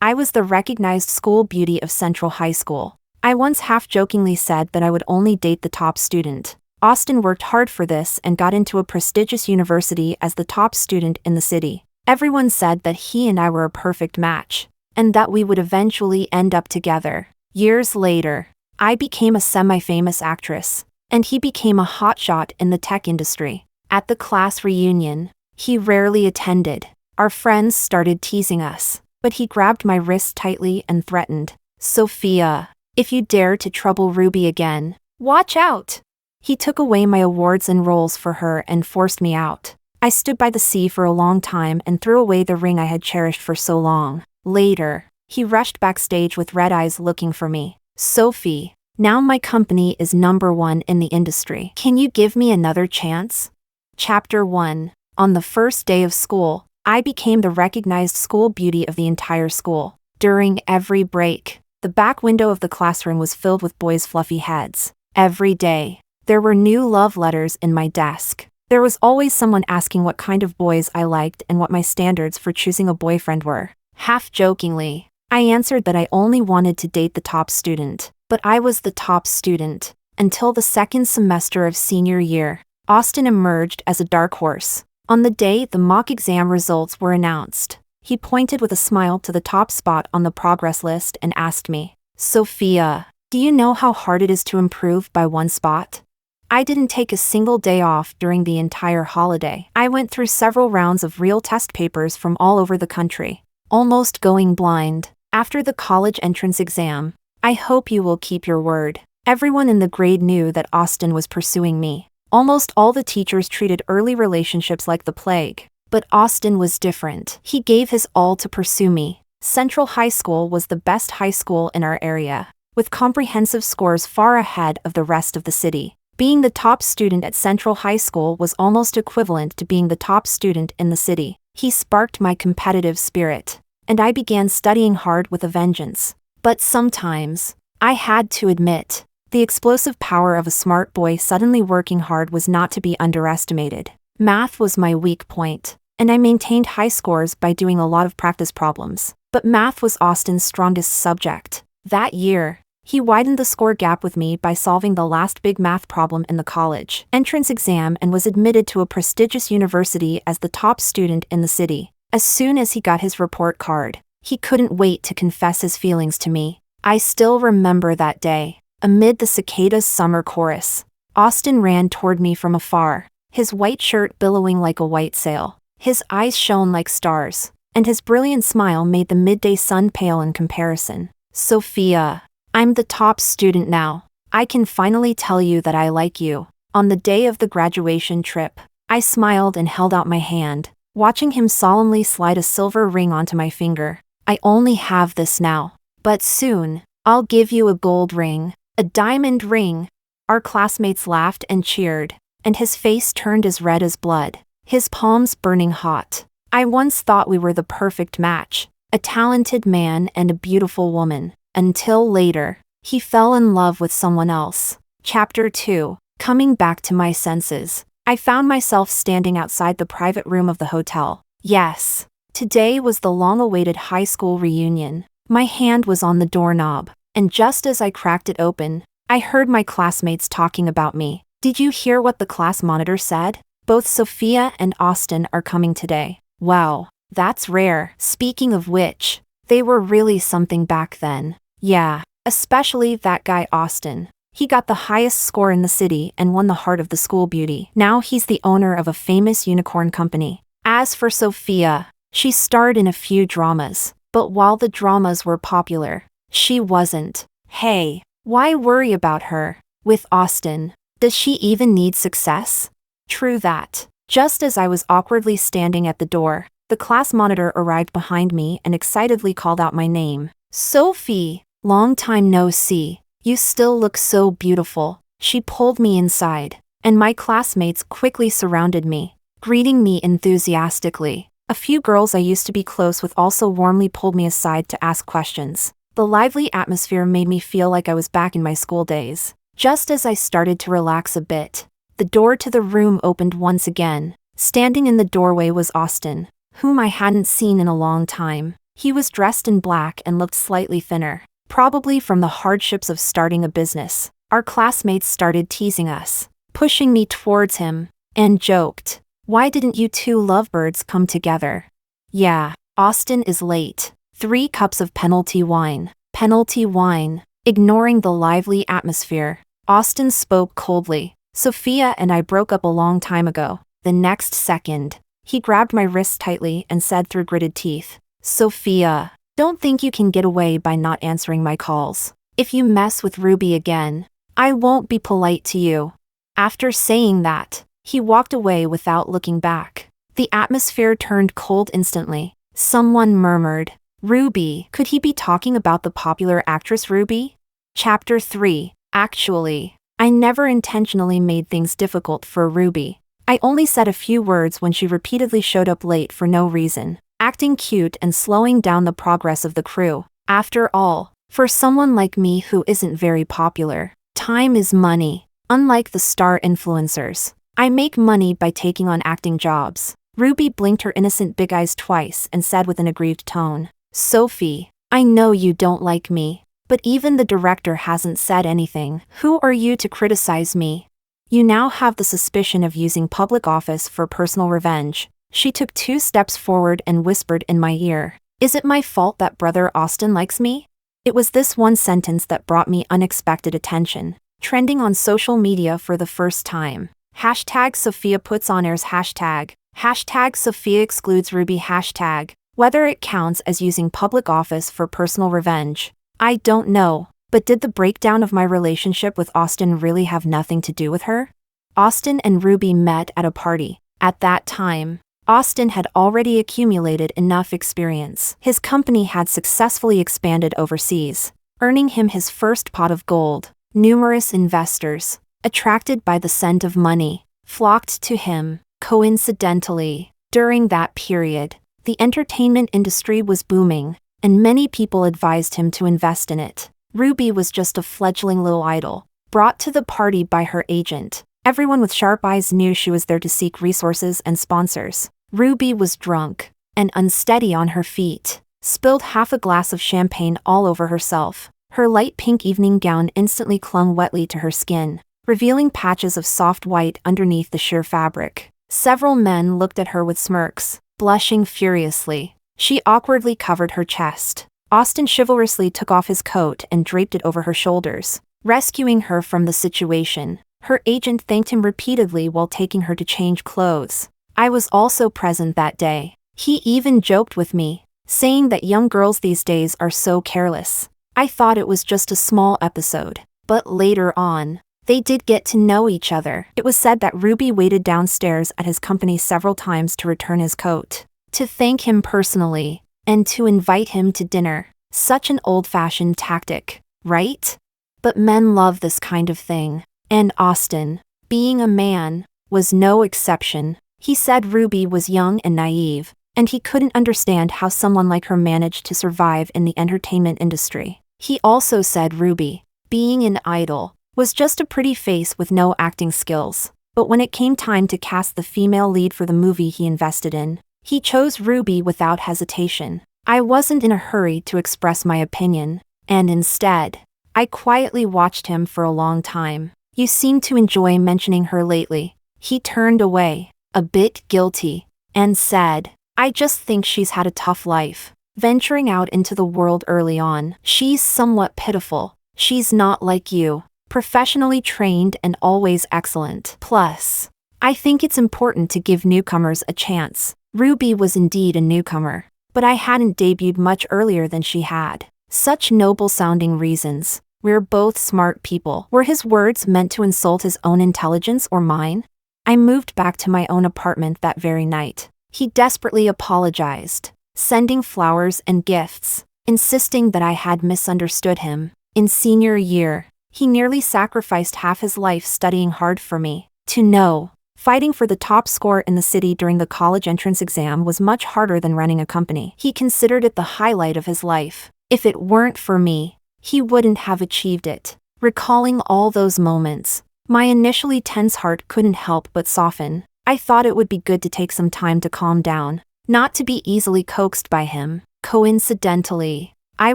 I was the recognized school beauty of Central High School. I once half-jokingly said that I would only date the top student. Austin worked hard for this and got into a prestigious university as the top student in the city. Everyone said that he and I were a perfect match, and that we would eventually end up together. Years later, I became a semi-famous actress, and he became a hotshot in the tech industry. At the class reunion, he rarely attended. Our friends started teasing us, but he grabbed my wrist tightly and threatened, "Sophia, if you dare to trouble Ruby again, watch out!" He took away my awards and roles for her and forced me out. I stood by the sea for a long time and threw away the ring I had cherished for so long. Later, he rushed backstage with red eyes looking for me. "Sophie, now my company is #1 in the industry. Can you give me another chance?" Chapter 1. On the first day of school, I became the recognized school beauty of the entire school. During every break, the back window of the classroom was filled with boys' fluffy heads. Every day, there were new love letters in my desk. There was always someone asking what kind of boys I liked and what my standards for choosing a boyfriend were. Half-jokingly, I answered that I only wanted to date the top student. But I was the top student until the second semester of senior year. Austin emerged as a dark horse. On the day the mock exam results were announced, he pointed with a smile to the top spot on the progress list and asked me, "Sophia, do you know how hard it is to improve by one spot?" I didn't take a single day off during the entire holiday. I went through several rounds of real test papers from all over the country, almost going blind. After the college entrance exam, "I hope you will keep your word." Everyone in the grade knew that Austin was pursuing me. Almost all the teachers treated early relationships like the plague. But Austin was different. He gave his all to pursue me. Central High School was the best high school in our area, with comprehensive scores far ahead of the rest of the city. Being the top student at Central High School was almost equivalent to being the top student in the city. He sparked my competitive spirit, and I began studying hard with a vengeance. But sometimes, I had to admit, the explosive power of a smart boy suddenly working hard was not to be underestimated. Math was my weak point, and I maintained high scores by doing a lot of practice problems. But math was Austin's strongest subject. That year, he widened the score gap with me by solving the last big math problem in the college entrance exam and was admitted to a prestigious university as the top student in the city. As soon as he got his report card, he couldn't wait to confess his feelings to me. I still remember that day. Amid the cicadas' summer chorus, Austin ran toward me from afar, his white shirt billowing like a white sail. His eyes shone like stars, and his brilliant smile made the midday sun pale in comparison. "Sophia, I'm the top student now. I can finally tell you that I like you." On the day of the graduation trip, I smiled and held out my hand, watching him solemnly slide a silver ring onto my finger. "I only have this now, but soon, I'll give you a gold ring, a diamond ring." Our classmates laughed and cheered, and his face turned as red as blood, his palms burning hot. I once thought we were the perfect match, a talented man and a beautiful woman. Until later, he fell in love with someone else. Chapter 2. Coming back to my senses, I found myself standing outside the private room of the hotel. Yes, today was the long-awaited high school reunion. My hand was on the doorknob, and just as I cracked it open, I heard my classmates talking about me. "Did you hear what the class monitor said? Both Sophia and Austin are coming today." Wow, that's rare. Speaking of which, they were really something back then. Yeah, especially that guy Austin. He got the highest score in the city and won the heart of the school beauty. Now he's the owner of a famous unicorn company. As for Sophia, she starred in a few dramas, but while the dramas were popular, she wasn't. Hey, why worry about her? With Austin, does she even need success? True that. Just as I was awkwardly standing at the door, the class monitor arrived behind me and excitedly called out my name. "Sophie, long time no see. You still look so beautiful." She pulled me inside, and my classmates quickly surrounded me, greeting me enthusiastically. A few girls I used to be close with also warmly pulled me aside to ask questions. The lively atmosphere made me feel like I was back in my school days. Just as I started to relax a bit, the door to the room opened once again. Standing in the doorway was Austin, whom I hadn't seen in a long time. He was dressed in black and looked slightly thinner, probably from the hardships of starting a business. Our classmates started teasing us, pushing me towards him, and joked, "Why didn't you two lovebirds come together?" "Yeah, Austin is late. 3 cups of penalty wine." Penalty wine. Ignoring the lively atmosphere, Austin spoke coldly. "Sophia and I broke up a long time ago." The next second, he grabbed my wrist tightly and said through gritted teeth, "Sophia, don't think you can get away by not answering my calls. If you mess with Ruby again, I won't be polite to you." After saying that, he walked away without looking back. The atmosphere turned cold instantly. Someone murmured, "Ruby." Could he be talking about the popular actress Ruby? Chapter 3. Actually, I never intentionally made things difficult for Ruby. I only said a few words when she repeatedly showed up late for no reason, acting cute and slowing down the progress of the crew. After all, for someone like me who isn't very popular, time is money. Unlike the star influencers, I make money by taking on acting jobs. Ruby blinked her innocent big eyes twice and said with an aggrieved tone, "Sophie, I know you don't like me, but even the director hasn't said anything. Who are you to criticize me? You now have the suspicion of using public office for personal revenge." She took 2 steps forward and whispered in my ear, "Is it my fault that brother Austin likes me?" It was this one sentence that brought me unexpected attention, trending on social media for the first time. Hashtag Sophia puts on airs hashtag. Hashtag Sophia excludes Ruby hashtag. Whether it counts as using public office for personal revenge, I don't know, but did the breakdown of my relationship with Austin really have nothing to do with her? Austin and Ruby met at a party. At that time, Austin had already accumulated enough experience. His company had successfully expanded overseas, earning him his first pot of gold. Numerous investors, attracted by the scent of money, flocked to him. Coincidentally, during that period, the entertainment industry was booming, and many people advised him to invest in it. Ruby was just a fledgling little idol, brought to the party by her agent. Everyone with sharp eyes knew she was there to seek resources and sponsors. Ruby was drunk and unsteady on her feet, spilled half a glass of champagne all over herself. Her light pink evening gown instantly clung wetly to her skin, revealing patches of soft white underneath the sheer fabric. Several men looked at her with smirks, blushing furiously. She awkwardly covered her chest. Austin chivalrously took off his coat and draped it over her shoulders, rescuing her from the situation. Her agent thanked him repeatedly while taking her to change clothes. I was also present that day. He even joked with me, saying that young girls these days are so careless. I thought it was just a small episode, but later on, they did get to know each other. It was said that Ruby waited downstairs at his company several times to return his coat, to thank him personally, and to invite him to dinner. Such an old-fashioned tactic, right? But men love this kind of thing, and Austin, being a man, was no exception. He said Ruby was young and naive, and he couldn't understand how someone like her managed to survive in the entertainment industry. He also said Ruby, being an idol, was just a pretty face with no acting skills. But when it came time to cast the female lead for the movie he invested in, he chose Ruby without hesitation. I wasn't in a hurry to express my opinion, and instead, I quietly watched him for a long time. "You seem to enjoy mentioning her lately." He turned away, a bit guilty, and said, "I just think she's had a tough life, venturing out into the world early on. She's somewhat pitiful. She's not like you, professionally trained and always excellent. Plus, I think it's important to give newcomers a chance." Ruby was indeed a newcomer, but I hadn't debuted much earlier than she had. Such noble-sounding reasons. "We're both smart people." Were his words meant to insult his own intelligence or mine? I moved back to my own apartment that very night. He desperately apologized, sending flowers and gifts, insisting that I had misunderstood him. In senior year, he nearly sacrificed half his life studying hard for me. To know, fighting for the top score in the city during the college entrance exam was much harder than running a company. He considered it the highlight of his life. If it weren't for me, he wouldn't have achieved it. Recalling all those moments, my initially tense heart couldn't help but soften. I thought it would be good to take some time to calm down, not to be easily coaxed by him. Coincidentally, I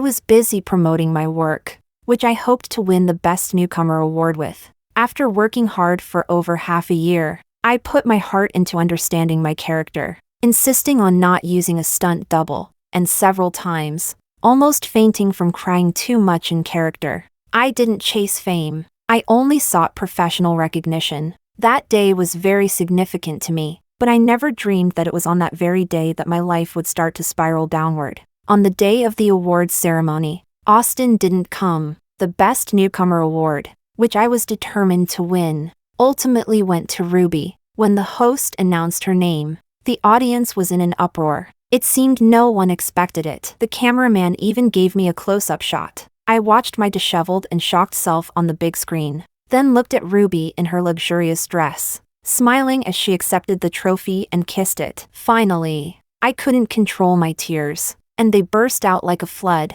was busy promoting my work, which I hoped to win the Best Newcomer award with. After working hard for over half a year, I put my heart into understanding my character, insisting on not using a stunt double, and several times, almost fainting from crying too much in character. I didn't chase fame. I only sought professional recognition. That day was very significant to me, but I never dreamed that it was on that very day that my life would start to spiral downward. On the day of the awards ceremony, Austin didn't come. The Best Newcomer award, which I was determined to win, ultimately went to Ruby. When the host announced her name, the audience was in an uproar. It seemed no one expected it. The cameraman even gave me a close-up shot. I watched my disheveled and shocked self on the big screen, then looked at Ruby in her luxurious dress, smiling as she accepted the trophy and kissed it. Finally, I couldn't control my tears, and they burst out like a flood.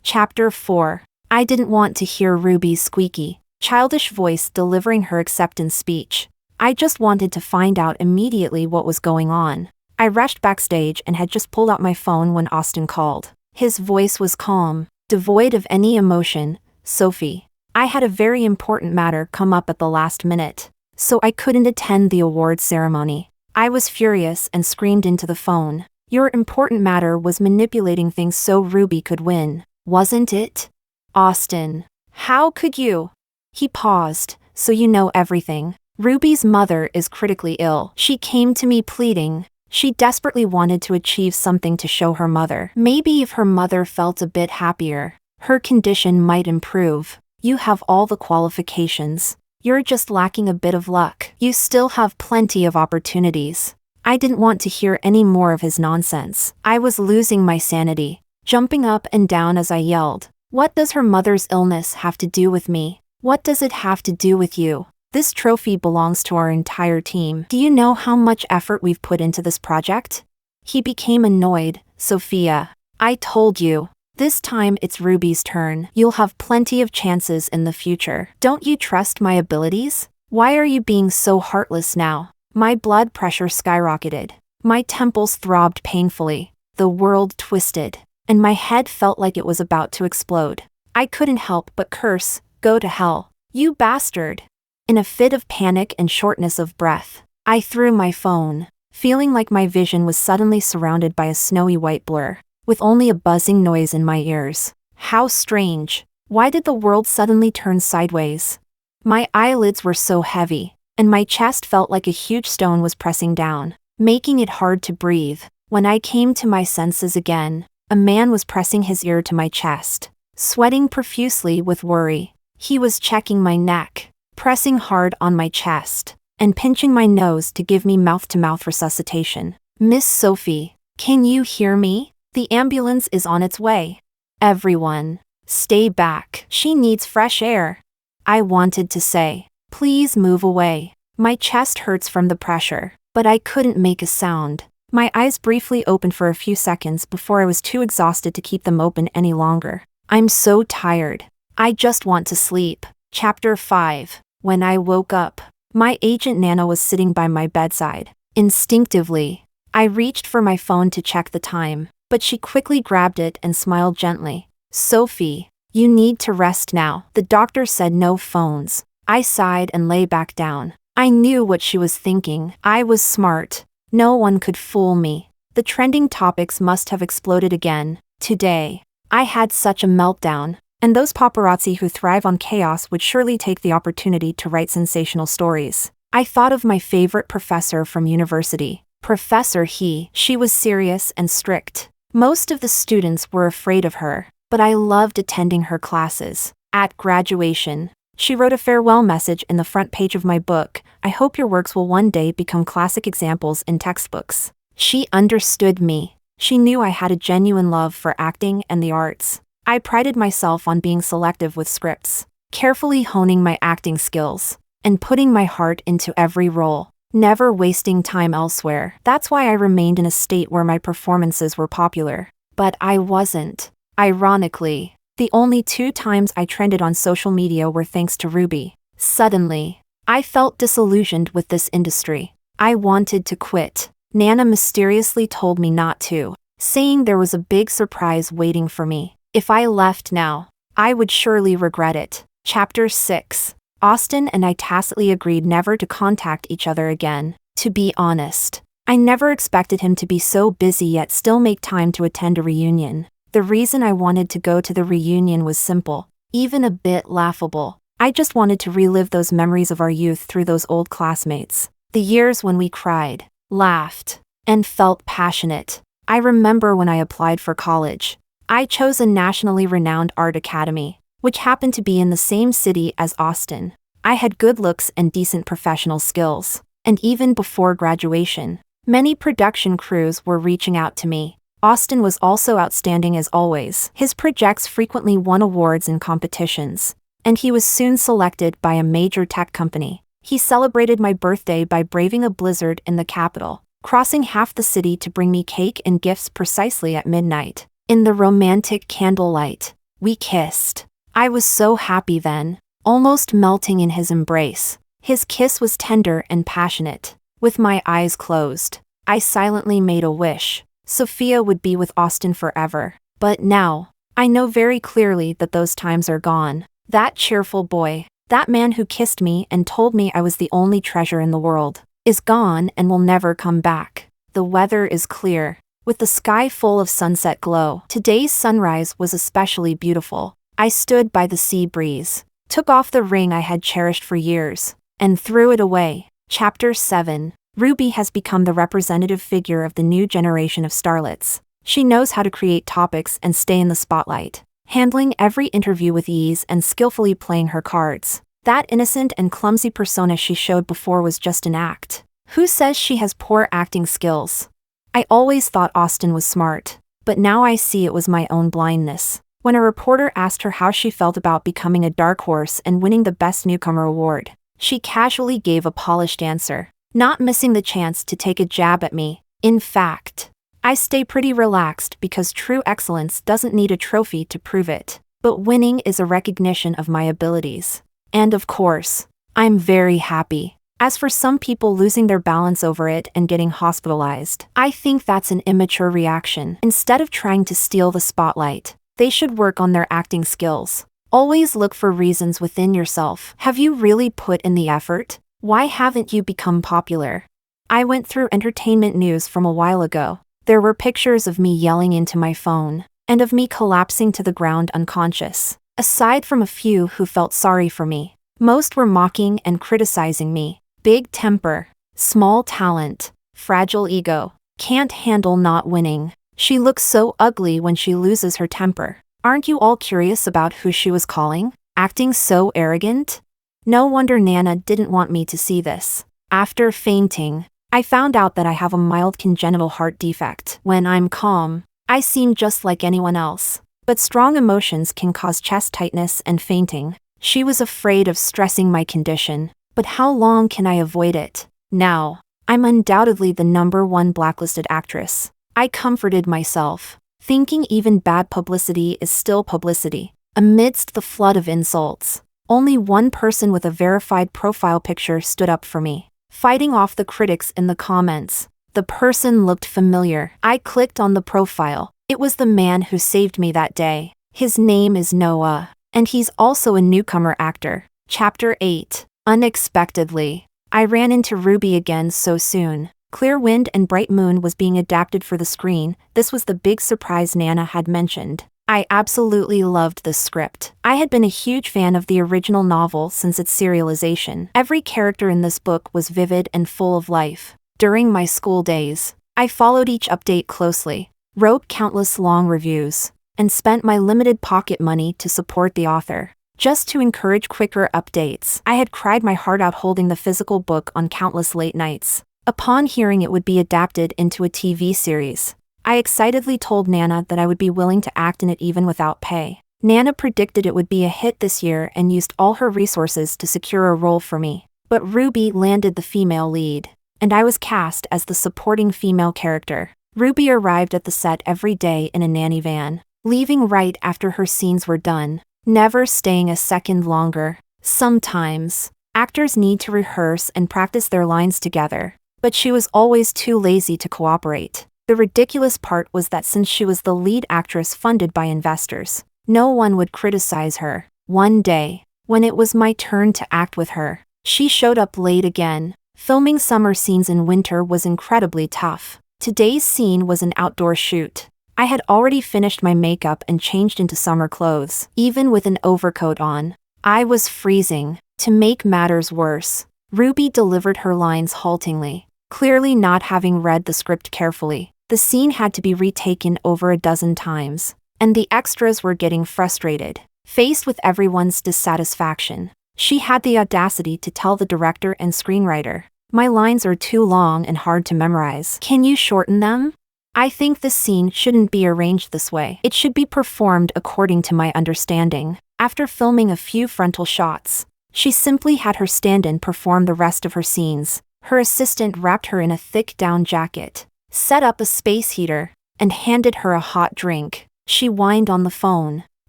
Chapter 4. I didn't want to hear Ruby's squeaky, childish voice delivering her acceptance speech. I just wanted to find out immediately what was going on. I rushed backstage and had just pulled out my phone when Austin called. His voice was calm, devoid of any emotion. "Sophie, I had a very important matter come up at the last minute, so I couldn't attend the award ceremony." I was furious and screamed into the phone. "Your important matter was manipulating things so Ruby could win, wasn't it? Austin, how could you?" He paused. "So you know everything. Ruby's mother is critically ill. She came to me pleading. She desperately wanted to achieve something to show her mother. Maybe if her mother felt a bit happier, her condition might improve. You have all the qualifications. You're just lacking a bit of luck. You still have plenty of opportunities." I didn't want to hear any more of his nonsense. I was losing my sanity, jumping up and down as I yelled, "What does her mother's illness have to do with me? What does it have to do with you? This trophy belongs to our entire team. Do you know how much effort we've put into this project?" He became annoyed. "Sophia, I told you. This time it's Ruby's turn. You'll have plenty of chances in the future. Don't you trust my abilities? Why are you being so heartless now?" My blood pressure skyrocketed. My temples throbbed painfully. The world twisted, and my head felt like it was about to explode. I couldn't help but curse, "Go to hell, you bastard." In a fit of panic and shortness of breath, I threw my phone, feeling like my vision was suddenly surrounded by a snowy white blur, with only a buzzing noise in my ears. How strange. Why did the world suddenly turn sideways? My eyelids were so heavy, and my chest felt like a huge stone was pressing down, making it hard to breathe. When I came to my senses again, a man was pressing his ear to my chest, sweating profusely with worry. He was checking my neck, pressing hard on my chest, and pinching my nose to give me mouth-to-mouth resuscitation. "Miss Sophie, can you hear me? The ambulance is on its way. Everyone, stay back. She needs fresh air." I wanted to say, "Please move away. My chest hurts from the pressure," but I couldn't make a sound. My eyes briefly opened for a few seconds before I was too exhausted to keep them open any longer. I'm so tired. I just want to sleep. Chapter 5. When I woke up, my agent Nana was sitting by my bedside. Instinctively, I reached for my phone to check the time, but she quickly grabbed it and smiled gently. "Sophie, you need to rest now. The doctor said no phones." I sighed and lay back down. I knew what she was thinking. I was smart. No one could fool me. The trending topics must have exploded again. Today, I had such a meltdown. And those paparazzi who thrive on chaos would surely take the opportunity to write sensational stories. I thought of my favorite professor from university, Professor He. She was serious and strict. Most of the students were afraid of her, but I loved attending her classes. At graduation, she wrote a farewell message in the front page of my book. "I hope your works will one day become classic examples in textbooks." She understood me. She knew I had a genuine love for acting and the arts. I prided myself on being selective with scripts, carefully honing my acting skills, and putting my heart into every role, never wasting time elsewhere. That's why I remained in a state where my performances were popular. But I wasn't. Ironically, the only 2 times I trended on social media were thanks to Ruby. Suddenly, I felt disillusioned with this industry. I wanted to quit. Nana mysteriously told me not to. saying there was a big surprise waiting for me. If I left now, I would surely regret it. Chapter 6. Austin and I tacitly agreed never to contact each other again. To be honest, I never expected him to be so busy yet still make time to attend a reunion. The reason I wanted to go to the reunion was simple, even a bit laughable. I just wanted to relive those memories of our youth through those old classmates. The years when we cried, laughed, and felt passionate. I remember when I applied for college. I chose a nationally renowned art academy, which happened to be in the same city as Austin. I had good looks and decent professional skills. And even before graduation, many production crews were reaching out to me. Austin was also outstanding as always. His projects frequently won awards in competitions, and he was soon selected by a major tech company. He celebrated my birthday by braving a blizzard in the capital, crossing half the city to bring me cake and gifts precisely at midnight. In the romantic candlelight, we kissed. I was so happy then, almost melting in his embrace. His kiss was tender and passionate. With my eyes closed, I silently made a wish. Sophia would be with Austin forever. But now, I know very clearly that those times are gone. That cheerful boy, that man who kissed me and told me I was the only treasure in the world, is gone and will never come back. The weather is clear, with the sky full of sunset glow. Today's sunrise was especially beautiful. I stood by the sea breeze, took off the ring I had cherished for years, and threw it away. Chapter 7. Ruby has become the representative figure of the new generation of starlets. She knows how to create topics and stay in the spotlight, handling every interview with ease and skillfully playing her cards. That innocent and clumsy persona she showed before was just an act. Who says she has poor acting skills? I always thought Austin was smart, but now I see it was my own blindness. When a reporter asked her how she felt about becoming a dark horse and winning the Best Newcomer award, she casually gave a polished answer, not missing the chance to take a jab at me. In fact, I stay pretty relaxed because true excellence doesn't need a trophy to prove it, but winning is a recognition of my abilities. And of course, I'm very happy. As for some people losing their balance over it and getting hospitalized, I think that's an immature reaction. Instead of trying to steal the spotlight, they should work on their acting skills. Always look for reasons within yourself. Have you really put in the effort? Why haven't you become popular? I went through entertainment news from a while ago. There were pictures of me yelling into my phone, and of me collapsing to the ground unconscious. Aside from a few who felt sorry for me, most were mocking and criticizing me. Big temper, small talent, fragile ego, can't handle not winning. She looks so ugly when she loses her temper. Aren't you all curious about who she was calling? Acting so arrogant? No wonder Nana didn't want me to see this. After fainting, I found out that I have a mild congenital heart defect. When I'm calm, I seem just like anyone else. But strong emotions can cause chest tightness and fainting. She was afraid of stressing my condition. But how long can I avoid it? Now, I'm undoubtedly the #1 blacklisted actress. I comforted myself, thinking even bad publicity is still publicity. Amidst the flood of insults, only one person with a verified profile picture stood up for me, fighting off the critics in the comments. The person looked familiar. I clicked on the profile. It was the man who saved me that day. His name is Noah, and he's also a newcomer actor. Chapter 8. Unexpectedly, I ran into Ruby again so soon. Clear Wind and Bright Moon was being adapted for the screen. This was the big surprise Nana had mentioned. I absolutely loved this script. I had been a huge fan of the original novel since its serialization. Every character in this book was vivid and full of life. During my school days, I followed each update closely, wrote countless long reviews, and spent my limited pocket money to support the author. Just to encourage quicker updates, I had cried my heart out holding the physical book on countless late nights. Upon hearing it would be adapted into a TV series, I excitedly told Nana that I would be willing to act in it even without pay. Nana predicted it would be a hit this year and used all her resources to secure a role for me. But Ruby landed the female lead, and I was cast as the supporting female character. Ruby arrived at the set every day in a nanny van, leaving right after her scenes were done, never staying a second longer. Sometimes, actors need to rehearse and practice their lines together, but she was always too lazy to cooperate. The ridiculous part was that since she was the lead actress funded by investors, no one would criticize her. One day, when it was my turn to act with her, she showed up late again. Filming summer scenes in winter was incredibly tough. Today's scene was an outdoor shoot. I had already finished my makeup and changed into summer clothes, even with an overcoat on. I was freezing. To make matters worse, Ruby delivered her lines haltingly, clearly not having read the script carefully. The scene had to be retaken over a dozen times, and the extras were getting frustrated. Faced with everyone's dissatisfaction, she had the audacity to tell the director and screenwriter, "My lines are too long and hard to memorize. Can you shorten them? I think the scene shouldn't be arranged this way. It should be performed according to my understanding." After filming a few frontal shots, she simply had her stand-in perform the rest of her scenes. Her assistant wrapped her in a thick down jacket, set up a space heater, and handed her a hot drink. She whined on the phone.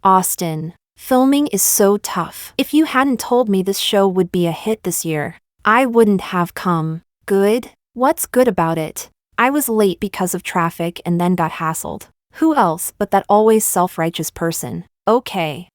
"Austin, filming is so tough. If you hadn't told me this show would be a hit this year, I wouldn't have come." Good? What's good about it? I was late because of traffic and then got hassled. Who else but that always self-righteous person? Okay,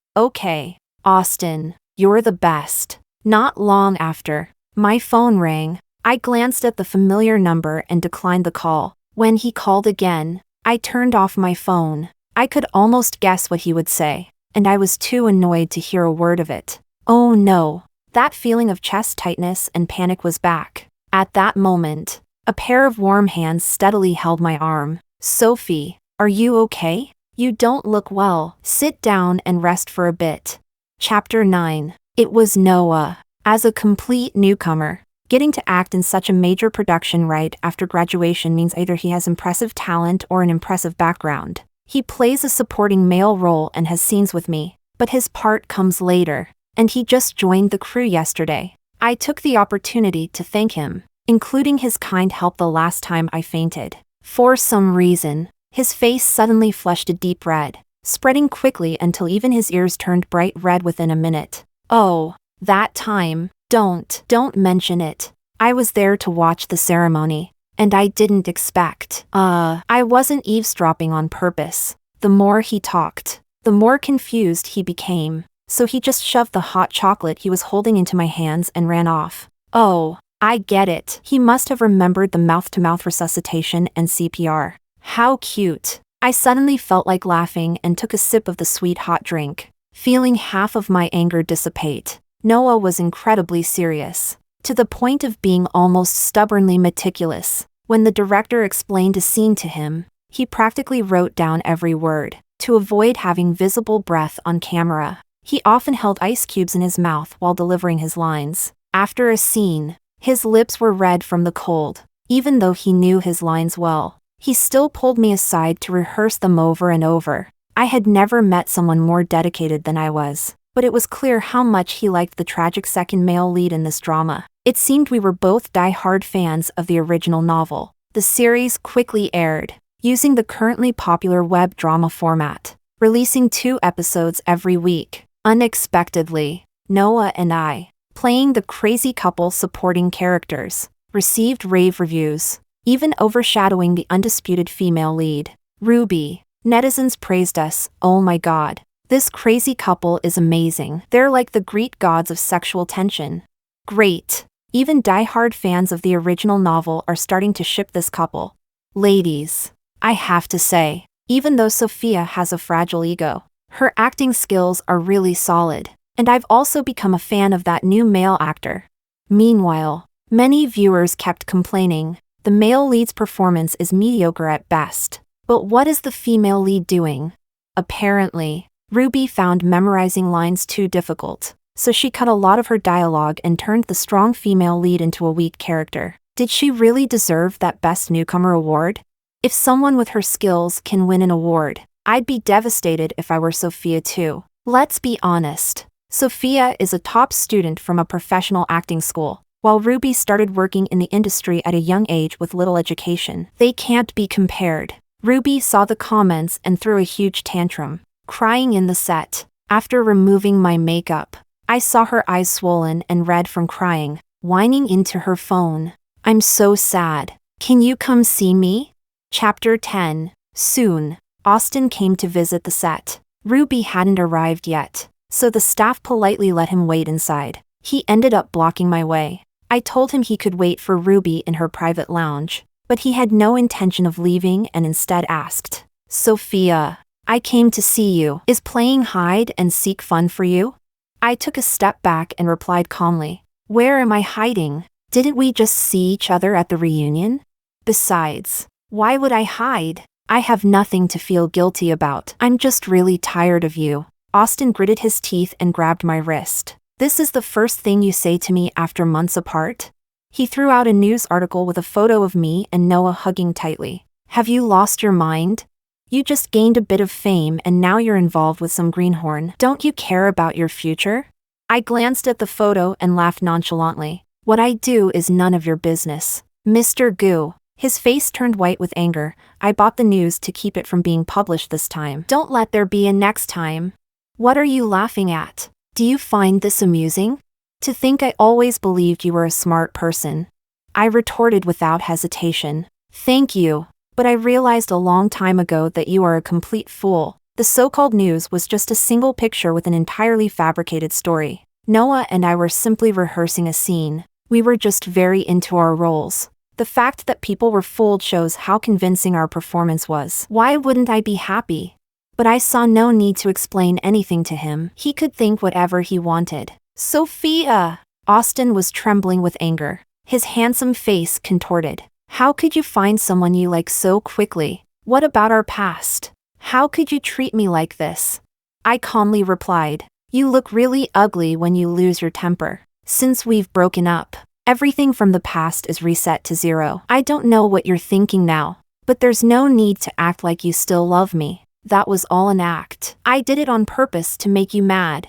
Austin, you're the best. Not long after, my phone rang. I glanced at the familiar number and declined the call. When he called again, I turned off my phone. I could almost guess what he would say, and I was too annoyed to hear a word of it. Oh no, that feeling of chest tightness and panic was back. At that moment, a pair of warm hands steadily held my arm. "Sophie, are you okay? You don't look well. Sit down and rest for a bit." Chapter 9. It was Noah. As a complete newcomer, getting to act in such a major production right after graduation means either he has impressive talent or an impressive background. He plays a supporting male role and has scenes with me, but his part comes later, and he just joined the crew yesterday. I took the opportunity to thank him, including his kind help the last time I fainted. For some reason, his face suddenly flushed a deep red, spreading quickly until even his ears turned bright red within a minute. Oh, that time. Don't mention it. I was there to watch the ceremony, and I didn't expect. I wasn't eavesdropping on purpose. The more he talked, the more confused he became, so he just shoved the hot chocolate he was holding into my hands and ran off. Oh, I get it. He must have remembered the mouth-to-mouth resuscitation and CPR. How cute. I suddenly felt like laughing and took a sip of the sweet hot drink, feeling half of my anger dissipate. Noah was incredibly serious, to the point of being almost stubbornly meticulous. When the director explained a scene to him, he practically wrote down every word. To avoid having visible breath on camera, he often held ice cubes in his mouth while delivering his lines. After a scene, his lips were red from the cold. Even though he knew his lines well, he still pulled me aside to rehearse them over and over. I had never met someone more dedicated than I was, but it was clear how much he liked the tragic second male lead in this drama. It seemed we were both die-hard fans of the original novel. The series quickly aired, using the currently popular web drama format, releasing 2 episodes every week. Unexpectedly, Noah and I, playing the crazy couple supporting characters, received rave reviews, even overshadowing the undisputed female lead, Ruby. Netizens praised us. "Oh my god, this crazy couple is amazing. They're like the Greek gods of sexual tension." Great. Even die-hard fans of the original novel are starting to ship this couple. Ladies, I have to say, even though Sophia has a fragile ego, her acting skills are really solid, and I've also become a fan of that new male actor. Meanwhile, many viewers kept complaining, the male lead's performance is mediocre at best. But what is the female lead doing? Apparently, Ruby found memorizing lines too difficult, so she cut a lot of her dialogue and turned the strong female lead into a weak character. Did she really deserve that Best Newcomer award? If someone with her skills can win an award, I'd be devastated if I were Sophia too. Let's be honest. Sophia is a top student from a professional acting school, while Ruby started working in the industry at a young age with little education. They can't be compared. Ruby saw the comments and threw a huge tantrum, crying in the set. After removing my makeup, I saw her eyes swollen and red from crying, whining into her phone. "I'm so sad. Can you come see me?" Chapter 10. Soon, Austin came to visit the set. Ruby hadn't arrived yet, so the staff politely let him wait inside. He ended up blocking my way. I told him he could wait for Ruby in her private lounge, but he had no intention of leaving and instead asked, "Sophia, I came to see you. Is playing hide and seek fun for you?" I took a step back and replied calmly, "Where am I hiding? Didn't we just see each other at the reunion? Besides, why would I hide? I have nothing to feel guilty about. I'm just really tired of you." Austin gritted his teeth and grabbed my wrist. "This is the first thing you say to me after months apart?" He threw out a news article with a photo of me and Noah hugging tightly. "Have you lost your mind? You just gained a bit of fame and now you're involved with some greenhorn. Don't you care about your future?" I glanced at the photo and laughed nonchalantly. "What I do is none of your business, Mr. Goo." His face turned white with anger. "I bought the news to keep it from being published this time. Don't let there be a next time." "What are you laughing at? Do you find this amusing? To think I always believed you were a smart person." I retorted without hesitation. "Thank you, but I realized a long time ago that you are a complete fool. The so-called news was just a single picture with an entirely fabricated story. Noah and I were simply rehearsing a scene. We were just very into our roles. The fact that people were fooled shows how convincing our performance was. Why wouldn't I be happy?" But I saw no need to explain anything to him. He could think whatever he wanted. "Sophia!" Austin was trembling with anger. His handsome face contorted. "How could you find someone you like so quickly? What about our past? How could you treat me like this?" I calmly replied, "You look really ugly when you lose your temper. Since we've broken up, everything from the past is reset to zero. I don't know what you're thinking now, but there's no need to act like you still love me. That was all an act. I did it on purpose to make you mad.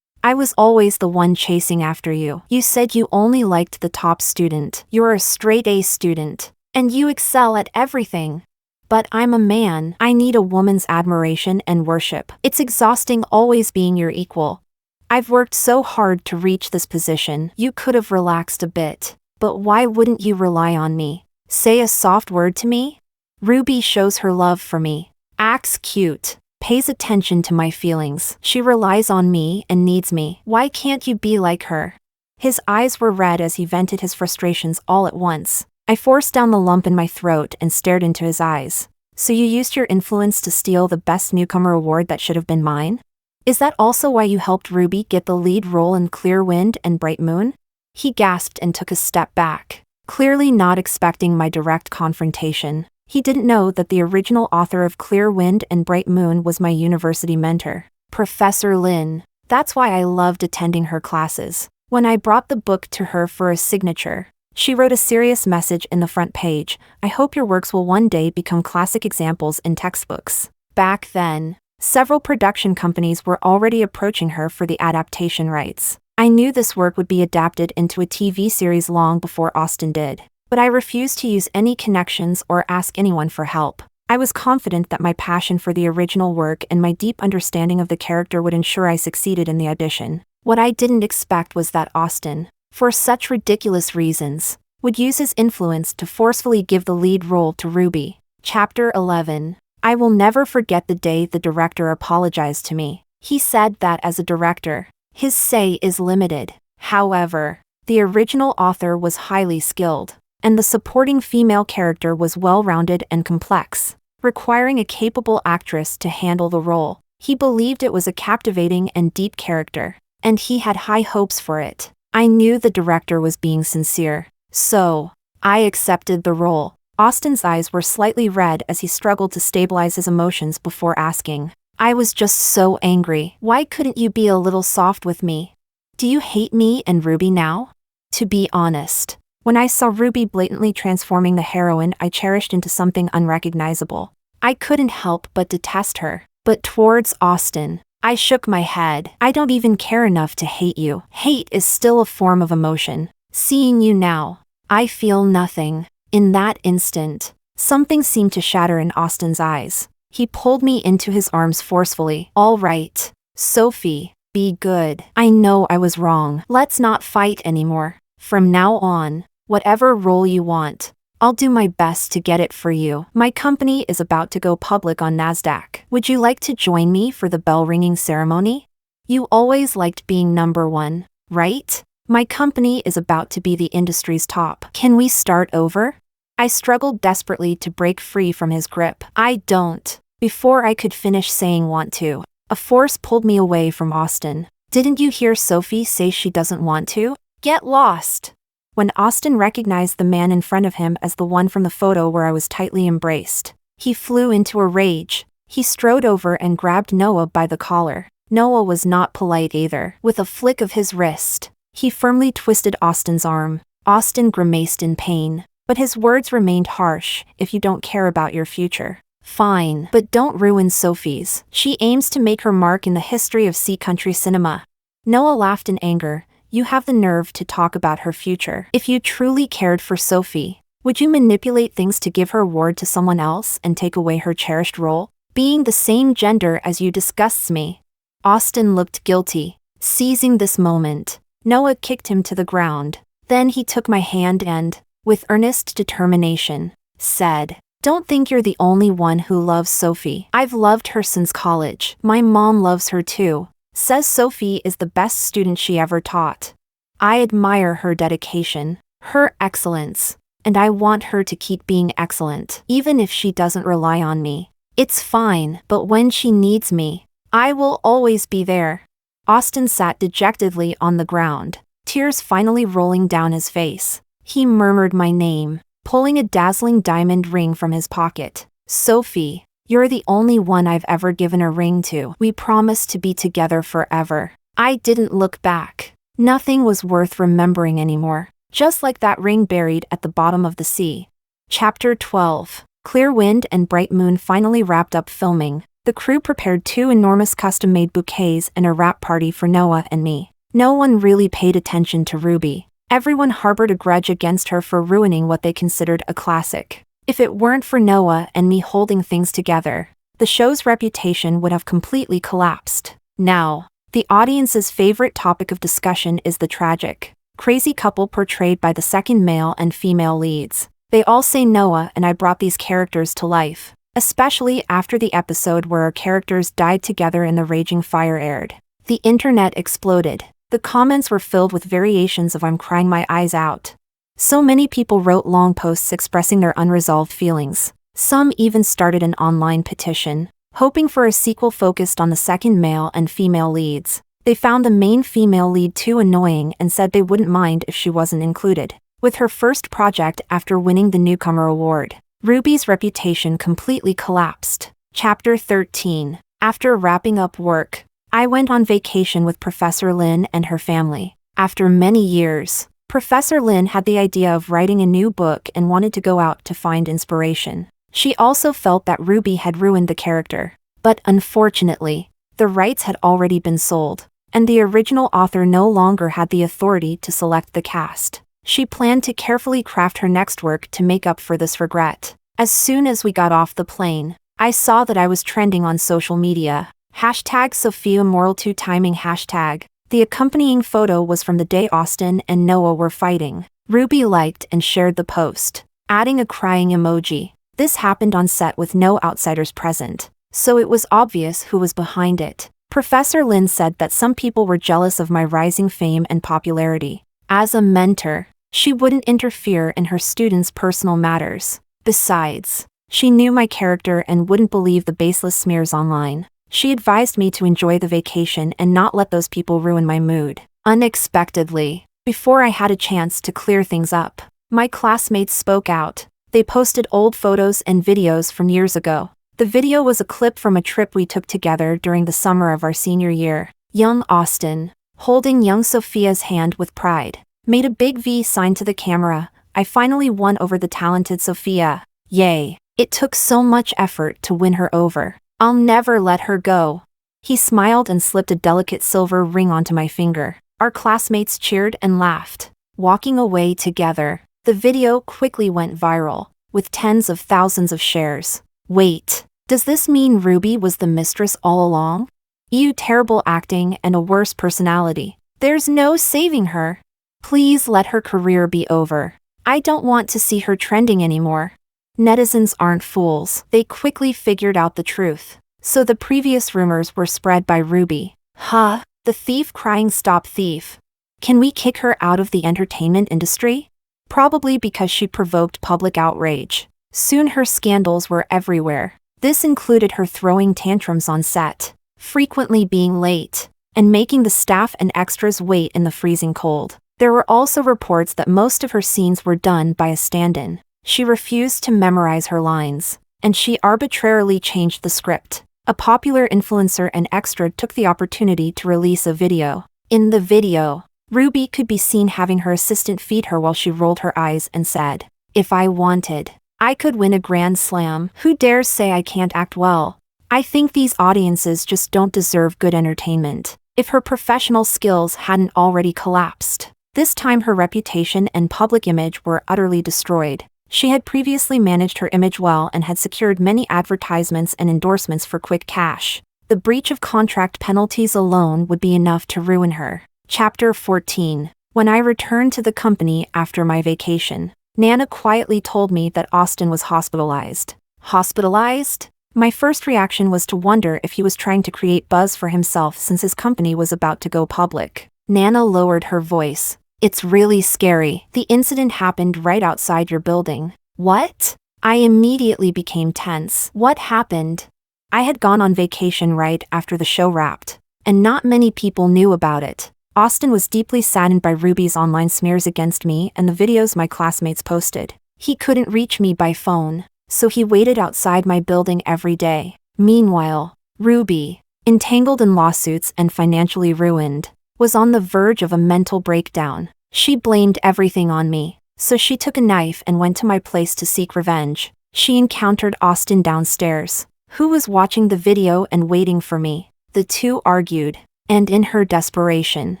I was always the one chasing after you. You said you only liked the top student. You're a straight A student, and you excel at everything. But I'm a man. I need a woman's admiration and worship. It's exhausting always being your equal. I've worked so hard to reach this position. You could have relaxed a bit. But why wouldn't you rely on me? Say a soft word to me?" Ruby shows her love for me. Acts cute. Pays attention to my feelings. She relies on me and needs me. Why can't you be like her? His eyes were red as he vented his frustrations all at once. I forced down the lump in my throat and stared into his eyes. "So you used your influence to steal the Best Newcomer award that should have been mine? Is that also why you helped Ruby get the lead role in Clear Wind and Bright Moon?" He gasped and took a step back, clearly not expecting my direct confrontation. He didn't know that the original author of Clear Wind and Bright Moon was my university mentor, Professor Lin. That's why I loved attending her classes. When I brought the book to her for a signature, she wrote a serious message in the front page. "I hope your works will one day become classic examples in textbooks." Back then, several production companies were already approaching her for the adaptation rights. I knew this work would be adapted into a TV series long before Austin did, but I refused to use any connections or ask anyone for help. I was confident that my passion for the original work and my deep understanding of the character would ensure I succeeded in the audition. What I didn't expect was that Austin, for such ridiculous reasons, would use his influence to forcefully give the lead role to Ruby. Chapter 11. I will never forget the day the director apologized to me. He said that as a director, his say is limited. However, the original author was highly skilled, and the supporting female character was well-rounded and complex, requiring a capable actress to handle the role. He believed it was a captivating and deep character, and he had high hopes for it. I knew the director was being sincere, so I accepted the role. Austin's eyes were slightly red as he struggled to stabilize his emotions before asking, "I was just so angry. Why couldn't you be a little soft with me? Do you hate me and Ruby now?" To be honest, when I saw Ruby blatantly transforming the heroine I cherished into something unrecognizable, I couldn't help but detest her. But towards Austin, I shook my head. "I don't even care enough to hate you. Hate is still a form of emotion. Seeing you now, I feel nothing." In that instant, something seemed to shatter in Austin's eyes. He pulled me into his arms forcefully. "All right, Sophie, be good. I know I was wrong. Let's not fight anymore. From now on, whatever role you want, I'll do my best to get it for you. My company is about to go public on NASDAQ. Would you like to join me for the bell ringing ceremony? You always liked being number one, right? My company is about to be the industry's top. Can we start over? I struggled desperately to break free from his grip. I don't. Before I could finish saying want to, a force pulled me away from Austin. Didn't you hear Sophie say she doesn't want to? Get lost! When Austin recognized the man in front of him as the one from the photo where I was tightly embraced, he flew into a rage. He strode over and grabbed Noah by the collar. Noah was not polite either. With a flick of his wrist, he firmly twisted Austin's arm. Austin grimaced in pain, but his words remained harsh. If you don't care about your future, fine, but don't ruin Sophie's. She aims to make her mark in the history of sea country cinema. Noah laughed in anger. You have the nerve to talk about her future. If you truly cared for Sophie, would you manipulate things to give her award to someone else and take away her cherished role? Being the same gender as you disgusts me. Austin looked guilty. Seizing this moment, Noah kicked him to the ground. Then he took my hand and, with earnest determination, said, "Don't think you're the only one who loves Sophie. I've loved her since college. My mom loves her too. Says Sophie is the best student she ever taught. I admire her dedication, her excellence, and I want her to keep being excellent, even if she doesn't rely on me. It's fine, but when she needs me, I will always be there." Austin sat dejectedly on the ground, tears finally rolling down his face. He murmured my name, pulling a dazzling diamond ring from his pocket. "Sophie, you're the only one I've ever given a ring to. We promised to be together forever." I didn't look back. Nothing was worth remembering anymore, just like that ring buried at the bottom of the sea. Chapter 12. Clear Wind and Bright Moon finally wrapped up filming. The crew prepared 2 enormous custom-made bouquets and a wrap party for Noah and me. No one really paid attention to Ruby. Everyone harbored a grudge against her for ruining what they considered a classic. If it weren't for Noah and me holding things together, the show's reputation would have completely collapsed. Now, the audience's favorite topic of discussion is the tragic, crazy couple portrayed by the second male and female leads. They all say Noah and I brought these characters to life, especially after the episode where our characters died together in the raging fire aired. The internet exploded. The comments were filled with variations of "I'm crying my eyes out." So many people wrote long posts expressing their unresolved feelings. Some even started an online petition, hoping for a sequel focused on the second male and female leads. They found the main female lead too annoying and said they wouldn't mind if she wasn't included. With her first project after winning the Newcomer Award, Ruby's reputation completely collapsed. Chapter 13. After wrapping up work, I went on vacation with Professor Lin and her family. After many years, Professor Lin had the idea of writing a new book and wanted to go out to find inspiration. She also felt that Ruby had ruined the character. But unfortunately, the rights had already been sold, and the original author no longer had the authority to select the cast. She planned to carefully craft her next work to make up for this regret. As soon as we got off the plane, I saw that I was trending on social media. #Sophia Moral 2 timing #. The accompanying photo was from the day Austin and Noah were fighting. Ruby liked and shared the post, adding a crying emoji. This happened on set with no outsiders present, so it was obvious who was behind it. Professor Lin said that some people were jealous of my rising fame and popularity. As a mentor, she wouldn't interfere in her students' personal matters. Besides, she knew my character and wouldn't believe the baseless smears online. She advised me to enjoy the vacation and not let those people ruin my mood. Unexpectedly, before I had a chance to clear things up, my classmates spoke out. They posted old photos and videos from years ago. The video was a clip from a trip we took together during the summer of our senior year. Young Austin, holding young Sophia's hand with pride, made a big V sign to the camera. I finally won over the talented Sophia. Yay! It took so much effort to win her over. I'll never let her go. He smiled and slipped a delicate silver ring onto my finger. Our classmates cheered and laughed. Walking away together, the video quickly went viral, with tens of thousands of shares. Wait, does this mean Ruby was the mistress all along? Ew, terrible acting and a worse personality. There's no saving her. Please let her career be over. I don't want to see her trending anymore. Netizens aren't fools. They quickly figured out the truth. So the previous rumors were spread by Ruby. Huh? The thief crying stop thief. Can we kick her out of the entertainment industry? Probably because she provoked public outrage. Soon her scandals were everywhere. This included her throwing tantrums on set, frequently being late, and making the staff and extras wait in the freezing cold. There were also reports that most of her scenes were done by a stand-in. She refused to memorize her lines, and she arbitrarily changed the script. A popular influencer and extra took the opportunity to release a video. In the video, Ruby could be seen having her assistant feed her while she rolled her eyes and said, "If I wanted, I could win a Grand Slam. Who dares say I can't act well?" I think these audiences just don't deserve good entertainment. If her professional skills hadn't already collapsed. This time her reputation and public image were utterly destroyed. She had previously managed her image well and had secured many advertisements and endorsements for quick cash. The breach of contract penalties alone would be enough to ruin her. Chapter 14. When I returned to the company after my vacation, Nana quietly told me that Austin was hospitalized. Hospitalized? My first reaction was to wonder if he was trying to create buzz for himself since his company was about to go public. Nana lowered her voice. "It's really scary. The incident happened right outside your building." "What?" I immediately became tense. What happened? I had gone on vacation right after the show wrapped, and not many people knew about it. Austin was deeply saddened by Ruby's online smears against me and the videos my classmates posted. He couldn't reach me by phone, so he waited outside my building every day. Meanwhile, Ruby, entangled in lawsuits and financially ruined, was on the verge of a mental breakdown. She blamed everything on me, so she took a knife and went to my place to seek revenge. She encountered Austin downstairs, who was watching the video and waiting for me. The two argued, and in her desperation,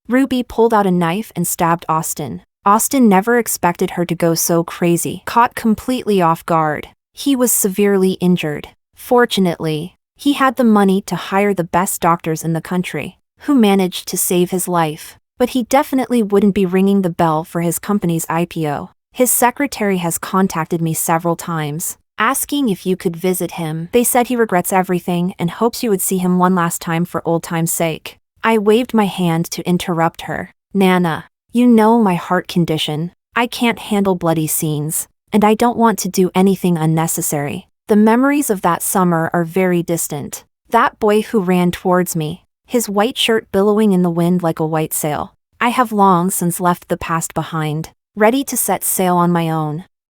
Ruby pulled out a knife and stabbed Austin. Austin never expected her to go so crazy, caught completely off guard. He was severely injured. Fortunately, he had the money to hire the best doctors in the country, who managed to save his life. But he definitely wouldn't be ringing the bell for his company's IPO. His secretary has contacted me several times, asking if you could visit him. They said he regrets everything and hopes you would see him one last time for old time's sake. I waved my hand to interrupt her. Nana, you know my heart condition. I can't handle bloody scenes, and I don't want to do anything unnecessary. The memories of that summer are very distant. That boy who ran towards me, his white shirt billowing in the wind like a white sail. I have long since left the past behind, ready to set sail on my own.